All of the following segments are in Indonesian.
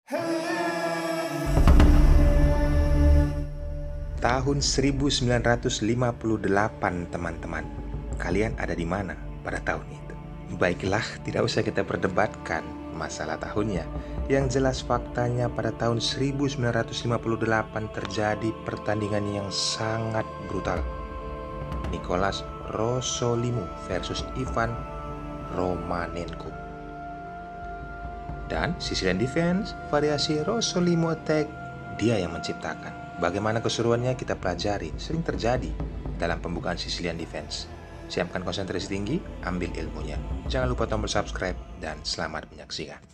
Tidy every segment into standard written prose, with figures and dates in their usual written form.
Tahun 1958, teman-teman. Kalian ada di mana pada tahun itu? Baiklah, tidak usah kita perdebatkan masalah tahunnya. Yang jelas faktanya pada tahun 1958 terjadi pertandingan yang sangat brutal. Nicolas Rosolimo versus Ivan Romanenko. Dan Sicilian Defense, variasi Rosolimo Attack, dia yang menciptakan. Bagaimana keseruannya kita pelajari, sering terjadi dalam pembukaan Sicilian Defense. Siapkan konsentrasi tinggi, ambil ilmunya. Jangan lupa tombol subscribe dan selamat menyaksikan.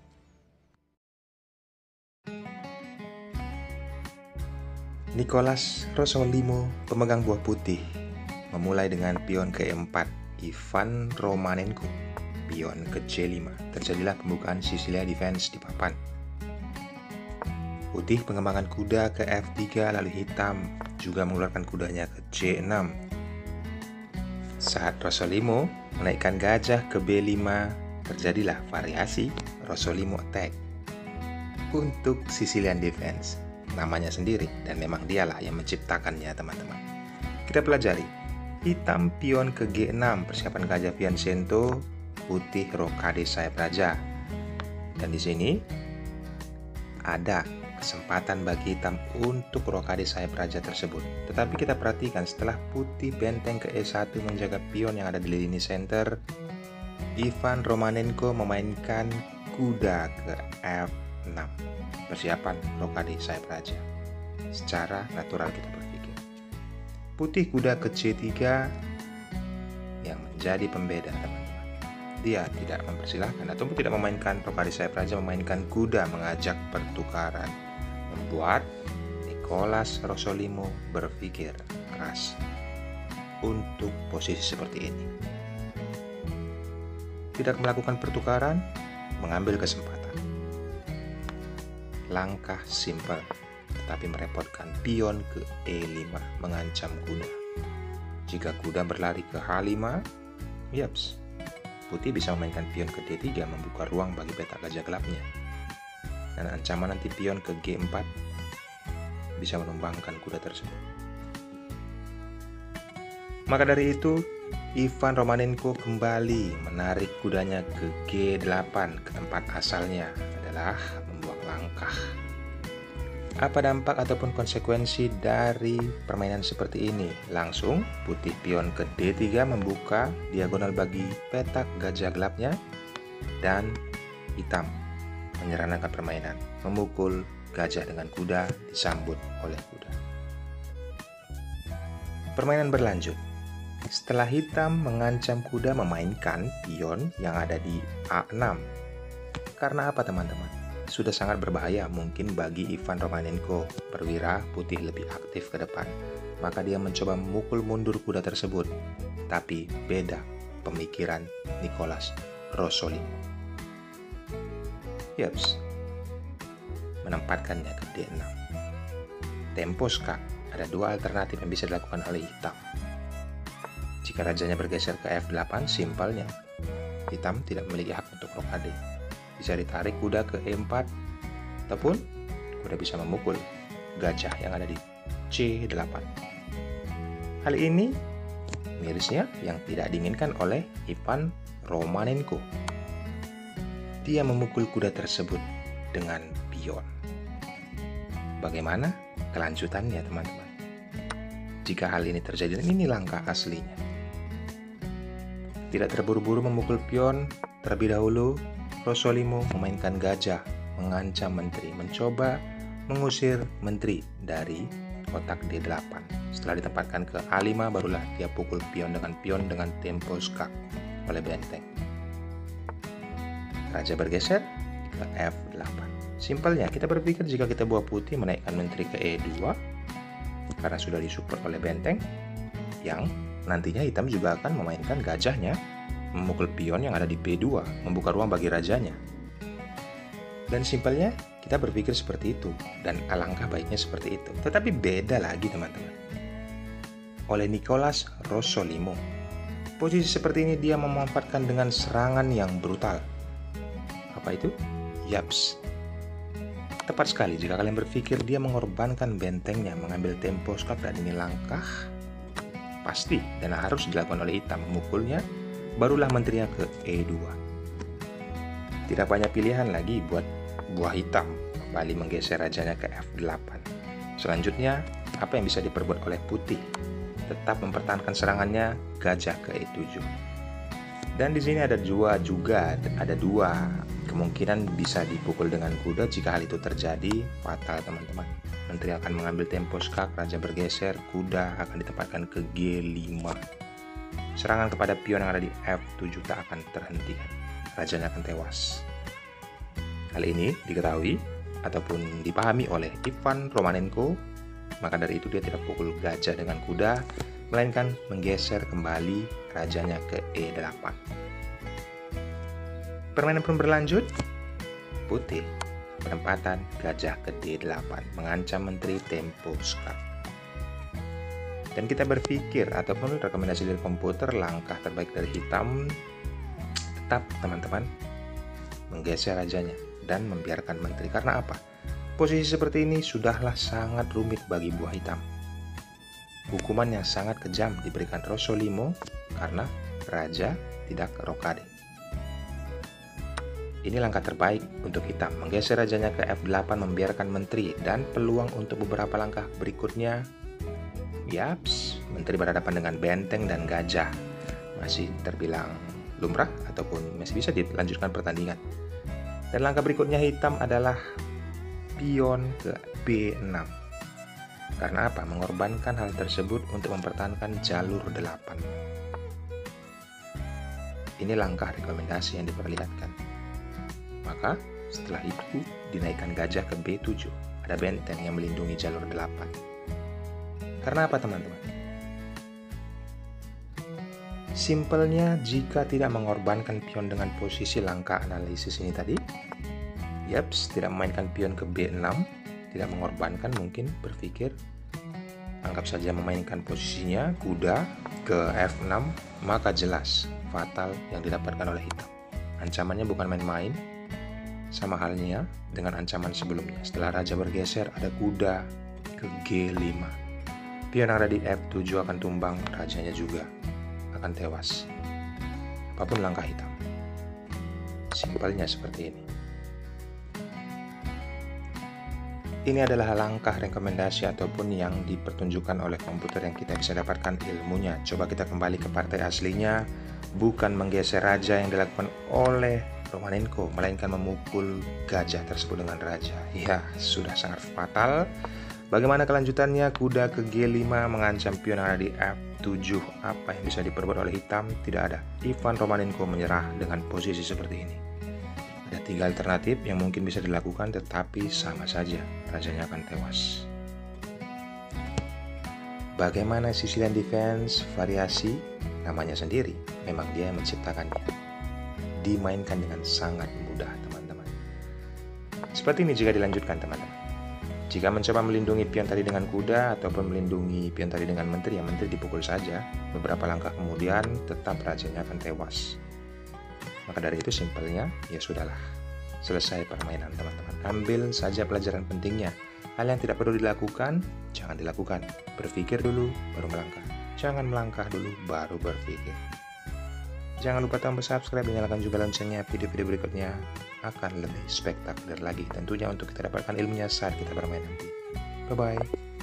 Nicolas Rosolimo, pemegang buah putih, memulai dengan pion keempat Ivan Romanenko, pion ke C5. Terjadilah pembukaan Sicilian Defense di papan. Putih pengembangan kuda ke F3, lalu hitam juga mengeluarkan kudanya ke C6. Saat Rosolimo menaikkan gajah ke B5, terjadilah variasi Rosolimo Attack. Untuk Sicilian Defense, namanya sendiri dan memang dialah yang menciptakannya, teman-teman. Kita pelajari. Hitam pion ke G6, persiapan gajah Piacento, putih rokade sayap raja. Dan di sini ada kesempatan bagi hitam untuk rokade sayap raja tersebut. Tetapi kita perhatikan setelah putih benteng ke E1 menjaga pion yang ada di lini center, Ivan Romanenko memainkan kuda ke F6. Persiapan rokade sayap raja. Secara natural kita berpikir. Putih kuda ke C3 yang menjadi pembeda, teman-teman. Dia tidak mempersilahkan ataupun tidak memainkan rokade sayap raja, memainkan kuda mengajak pertukaran, membuat Nicolas Rosolimo berpikir keras untuk posisi seperti ini. Tidak melakukan pertukaran, mengambil kesempatan. Langkah simpel tetapi merepotkan, pion ke E5 mengancam kuda. Jika kuda berlari ke H5, yaps, putih bisa memainkan pion ke D3 membuka ruang bagi petak gajah gelapnya. Dan ancaman nanti pion ke G4 bisa menumbangkan kuda tersebut. Maka dari itu, Ivan Romanenko kembali menarik kudanya ke G8 ke tempat asalnya adalah membuang langkah. Apa dampak ataupun konsekuensi dari permainan seperti ini? Langsung putih pion ke D3 membuka diagonal bagi petak gajah gelapnya, dan hitam menyerangkan permainan, memukul gajah dengan kuda disambut oleh kuda. Permainan berlanjut. Setelah hitam mengancam kuda memainkan pion yang ada di A6. Karena apa, teman-teman? Sudah sangat berbahaya mungkin bagi Ivan Romanenko. Perwira putih lebih aktif ke depan, maka dia mencoba memukul mundur kuda tersebut. Tapi beda pemikiran Nicolas Rosolimo. Yaps, menempatkannya ke D6. Tempo skak, ada dua alternatif yang bisa dilakukan oleh hitam. Jika rajanya bergeser ke F8, simpelnya hitam tidak memiliki hak untuk rokade. Bisa ditarik kuda ke E4, ataupun kuda bisa memukul gajah yang ada di C8. Hal ini mirisnya yang tidak diinginkan oleh Ivan Romanenko. Dia memukul kuda tersebut dengan pion. Bagaimana kelanjutannya, teman-teman? Jika hal ini terjadi, ini langkah aslinya. Tidak terburu-buru memukul pion, terlebih dahulu Rosolimo memainkan gajah, mengancam menteri, mencoba mengusir menteri dari kotak D8. Setelah ditempatkan ke A5, barulah dia pukul pion dengan tempo skak oleh benteng. Raja bergeser ke F8. Simpelnya, kita berpikir jika kita buah putih menaikkan menteri ke E2, karena sudah disupport oleh benteng, yang nantinya hitam juga akan memainkan gajahnya, memukul pion yang ada di B2, membuka ruang bagi rajanya. Dan simpelnya, kita berpikir seperti itu, dan alangkah baiknya seperti itu. Tetapi beda lagi, teman-teman. Oleh Nicolas Rosolimo, posisi seperti ini dia memanfaatkan dengan serangan yang brutal. Apa itu? Yaps, Tepat sekali jika kalian berpikir dia mengorbankan bentengnya mengambil tempo skak, dan ini langkah pasti dan harus dilakukan oleh hitam. Memukulnya, barulah menterinya ke E2. Tidak banyak pilihan lagi buat buah hitam, kembali menggeser rajanya ke F8. Selanjutnya, apa yang bisa diperbuat oleh putih? Tetap mempertahankan serangannya, gajah ke E7. Dan di sini ada dua kemungkinan bisa dipukul dengan kuda. Jika hal itu terjadi, fatal teman-teman. Menteri akan mengambil tempo skak, raja bergeser, kuda akan ditempatkan ke G5. Serangan kepada pion yang ada di F7 tak akan terhentikan. Rajanya akan tewas. Hal ini diketahui ataupun dipahami oleh Ivan Romanenko. Maka dari itu dia tidak pukul gajah dengan kuda, melainkan menggeser kembali rajanya ke E8. Permainan pun berlanjut. Putih penempatan gajah ke D8 mengancam menteri tempo skak. Dan kita berpikir ataupun rekomendasi dari komputer, langkah terbaik dari hitam tetap teman-teman menggeser rajanya dan membiarkan menteri. Karena apa? Posisi seperti ini sudahlah sangat rumit bagi buah hitam. Hukuman yang sangat kejam diberikan Rossolimo karena raja tidak rokade. Ini langkah terbaik untuk hitam, menggeser rajanya ke F8, membiarkan menteri, dan peluang untuk beberapa langkah berikutnya. Yaps, menteri berhadapan dengan benteng dan gajah. Masih terbilang lumrah ataupun masih bisa dilanjutkan pertandingan. Dan langkah berikutnya hitam adalah pion ke B6. Karena apa? Mengorbankan hal tersebut untuk mempertahankan jalur 8. Ini langkah rekomendasi yang diperlihatkan. Maka setelah itu dinaikkan gajah ke B7. Ada benteng yang melindungi jalur 8. Karena apa teman-teman? Simpelnya, jika tidak mengorbankan pion dengan posisi langkah analisis ini tadi, yaps, tidak memainkan pion ke B6, tidak mengorbankan, mungkin berpikir anggap saja memainkan posisinya kuda ke F6, maka jelas fatal yang didapatkan oleh hitam. Ancamannya bukan main-main, sama halnya dengan ancaman sebelumnya. Setelah raja bergeser, ada kuda ke G5. Pion yang ada di F7 akan tumbang, rajanya juga akan tewas. Apapun langkah hitam. Simpelnya seperti ini. Ini adalah langkah rekomendasi ataupun yang dipertunjukkan oleh komputer yang kita bisa dapatkan ilmunya. Coba kita kembali ke partai aslinya. Bukan menggeser raja yang dilakukan oleh Romanenko, melainkan memukul gajah tersebut dengan raja. Ya, sudah sangat fatal. Bagaimana kelanjutannya? Kuda ke G5 mengancam pion yang ada di F7. Apa yang bisa diperbuat oleh hitam? Tidak ada. Ivan Romanenko menyerah dengan posisi seperti ini. Ada 3 alternatif yang mungkin bisa dilakukan, tetapi sama saja rajanya akan tewas. Bagaimana Sicilian Defense? Variasi namanya sendiri, memang dia yang menciptakannya. Dimainkan dengan sangat mudah teman-teman. Seperti ini jika dilanjutkan teman-teman. Jika mencoba melindungi pion tadi dengan kuda ataupun melindungi pion tadi dengan menteri, yang menteri dipukul saja. Beberapa langkah kemudian tetap rajanya akan tewas. Maka dari itu simpelnya, ya sudahlah, selesai permainan teman-teman. Ambil saja pelajaran pentingnya. Hal yang tidak perlu dilakukan, jangan dilakukan. Berpikir dulu, baru melangkah. Jangan melangkah dulu, baru berpikir. Jangan lupa tombol subscribe dan nyalakan juga loncengnya. Video-video berikutnya akan lebih spektakuler lagi. Tentunya untuk kita dapatkan ilmunya saat kita bermain nanti. Bye-bye.